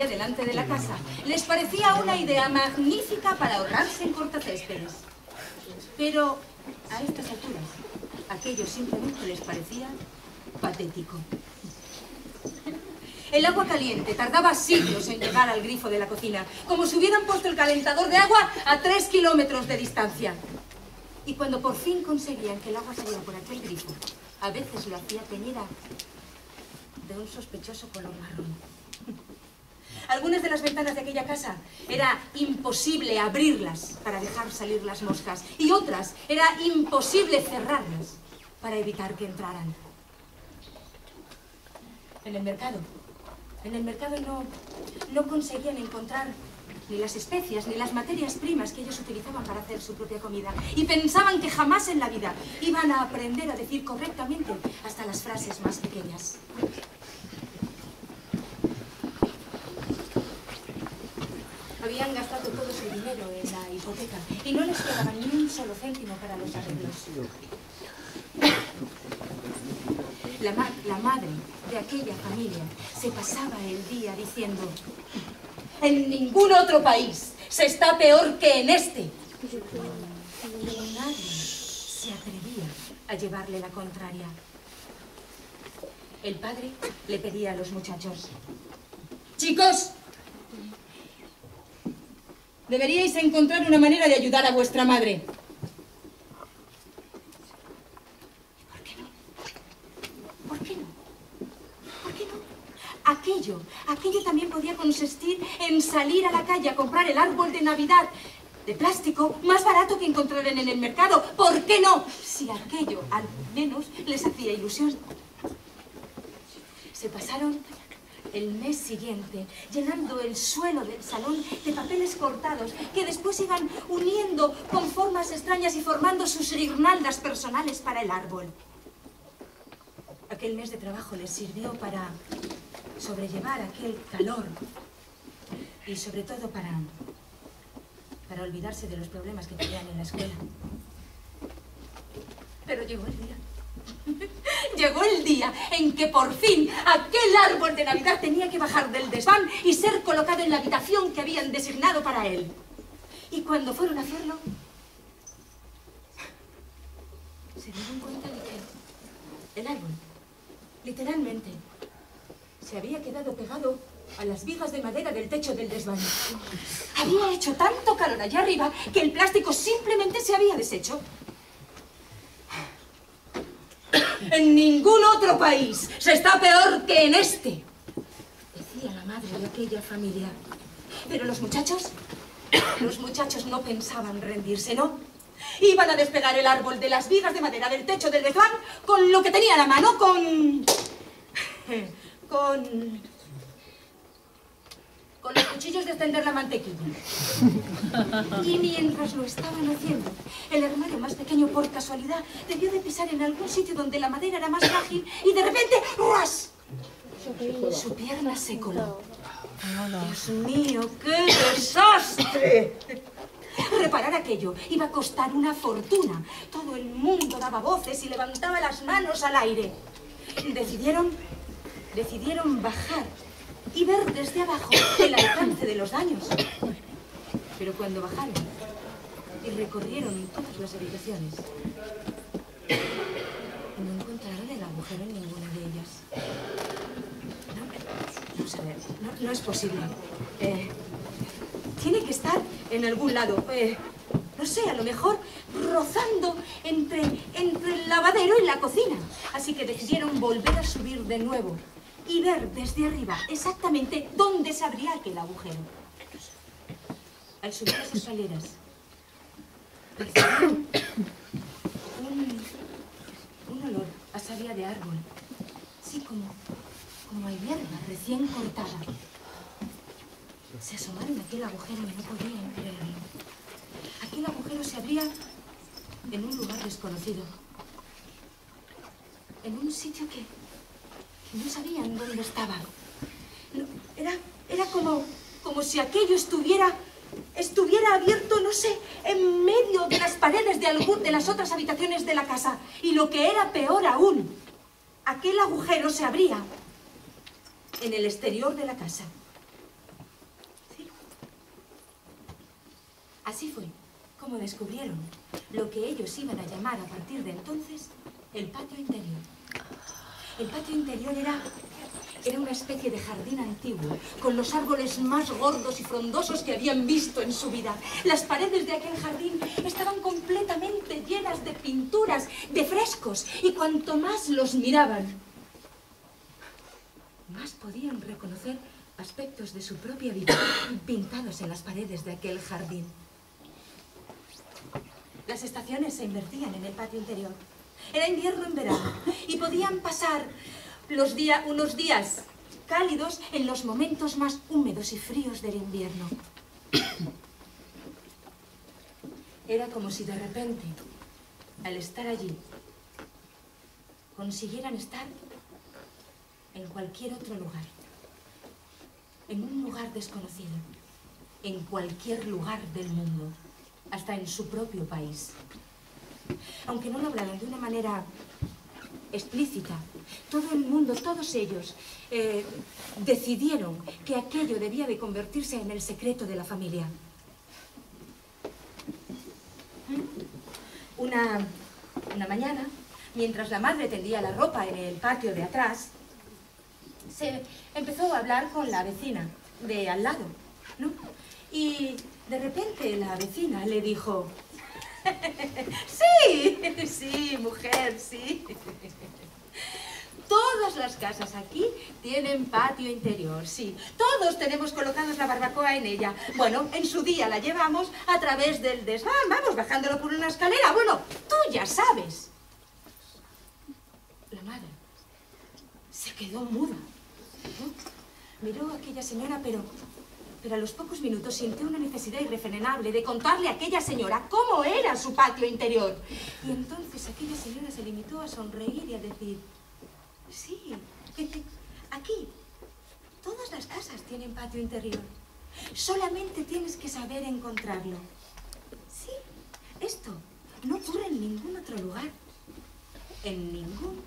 delante de la casa les parecía una idea magnífica para ahorrarse en cortacéspedes. Pero a estas alturas, aquello simplemente les parecía patético. El agua caliente tardaba siglos en llegar al grifo de la cocina, como si hubieran puesto el calentador de agua a 3 kilómetros de distancia. Y cuando por fin conseguían que el agua saliera por aquel grifo, a veces lo hacía teñida de un sospechoso color marrón. Algunas de las ventanas de aquella casa era imposible abrirlas para dejar salir las moscas, y otras era imposible cerrarlas para evitar que entraran. En el mercado no conseguían encontrar ni las especias ni las materias primas que ellos utilizaban para hacer su propia comida, y pensaban que jamás en la vida iban a aprender a decir correctamente hasta las frases más pequeñas. Habían gastado todo su dinero en la hipoteca y no les quedaba ni un solo céntimo para los arreglos. La madre de aquella familia se pasaba el día diciendo: en ningún otro país se está peor que en este. Pero nadie se atrevía a llevarle la contraria. El padre le pedía a los muchachos: chicos, deberíais encontrar una manera de ayudar a vuestra madre. ¿Por qué no? ¿Por qué no? ¿Por qué no? Aquello también podía consistir en salir a la calle a comprar el árbol de Navidad de plástico más barato que encontraran en el mercado. ¿Por qué no? Si aquello al menos les hacía ilusión. Se pasaron el mes siguiente llenando el suelo del salón de papeles cortados que después iban uniendo con formas extrañas y formando sus guirnaldas personales para el árbol. Aquel mes de trabajo les sirvió para sobrellevar aquel calor y sobre todo para olvidarse de los problemas que tenían en la escuela. Pero llegó el día. Llegó el día en que por fin aquel árbol de Navidad tenía que bajar del desván y ser colocado en la habitación que habían designado para él. Y cuando fueron a hacerlo, se dieron cuenta de que el árbol, literalmente, se había quedado pegado a las vigas de madera del techo del desván. Había hecho tanto calor allá arriba que el plástico simplemente se había deshecho. En ningún otro país se está peor que en este, decía la madre de aquella familia. Pero los muchachos no pensaban rendirse, ¿no? Iban a despegar el árbol de las vigas de madera del techo del desván con lo que tenían a mano, con los cuchillos de extender la mantequilla. Y mientras lo estaban haciendo, el hermano más pequeño, por casualidad, debió de pisar en algún sitio donde la madera era más frágil y de repente, ¡ruas!, su pierna se coló. ¡Dios mío, qué desastre! Reparar aquello iba a costar una fortuna. Todo el mundo daba voces y levantaba las manos al aire. Decidieron bajar y ver desde abajo el alcance de los daños. Pero cuando bajaron y recorrieron todas las habitaciones, no encontraron el agujero en ninguna de ellas. Vamos a ver, no es posible. Tiene que estar en algún lado. No sé, a lo mejor rozando entre el lavadero y la cocina. Así que decidieron volver a subir de nuevo y ver desde arriba exactamente dónde se abría aquel agujero. Al subir las escaleras, percibieron un olor a savia de árbol, así como a hierba recién cortada. Se asomaron a aquel agujero y no podían creerlo. Aquel agujero se abría en un lugar desconocido, en un sitio que no sabían dónde estaba. No, era como si aquello estuviera abierto, no sé, en medio de las paredes de las otras habitaciones de la casa. Y lo que era peor aún, aquel agujero se abría en el exterior de la casa. Así fue como descubrieron lo que ellos iban a llamar a partir de entonces el patio interior. El patio interior era una especie de jardín antiguo, con los árboles más gordos y frondosos que habían visto en su vida. Las paredes de aquel jardín estaban completamente llenas de pinturas, de frescos, y cuanto más los miraban, más podían reconocer aspectos de su propia vida pintados en las paredes de aquel jardín. Las estaciones se invertían en el patio interior. Era invierno en verano y podían pasar unos días cálidos en los momentos más húmedos y fríos del invierno. Era como si de repente, al estar allí, consiguieran estar en cualquier otro lugar, en un lugar desconocido, en cualquier lugar del mundo, hasta en su propio país. Aunque no lo hablaran de una manera explícita, todo el mundo, todos ellos, decidieron que aquello debía de convertirse en el secreto de la familia. Una mañana, mientras la madre tendía la ropa en el patio de atrás, se empezó a hablar con la vecina de al lado, ¿no? Y de repente la vecina le dijo: sí, sí, mujer, sí. Todas las casas aquí tienen patio interior, sí. Todos tenemos colocados la barbacoa en ella. Bueno, en su día la llevamos a través del desván, vamos, bajándolo por una escalera. Bueno, tú ya sabes. La madre se quedó muda, ¿no? Miró a aquella señora, pero a los pocos minutos sintió una necesidad irrefrenable de contarle a aquella señora cómo era su patio interior. Y entonces aquella señora se limitó a sonreír y a decir: sí, aquí todas las casas tienen patio interior. Solamente tienes que saber encontrarlo. Sí, esto no ocurre en ningún otro lugar. En ningún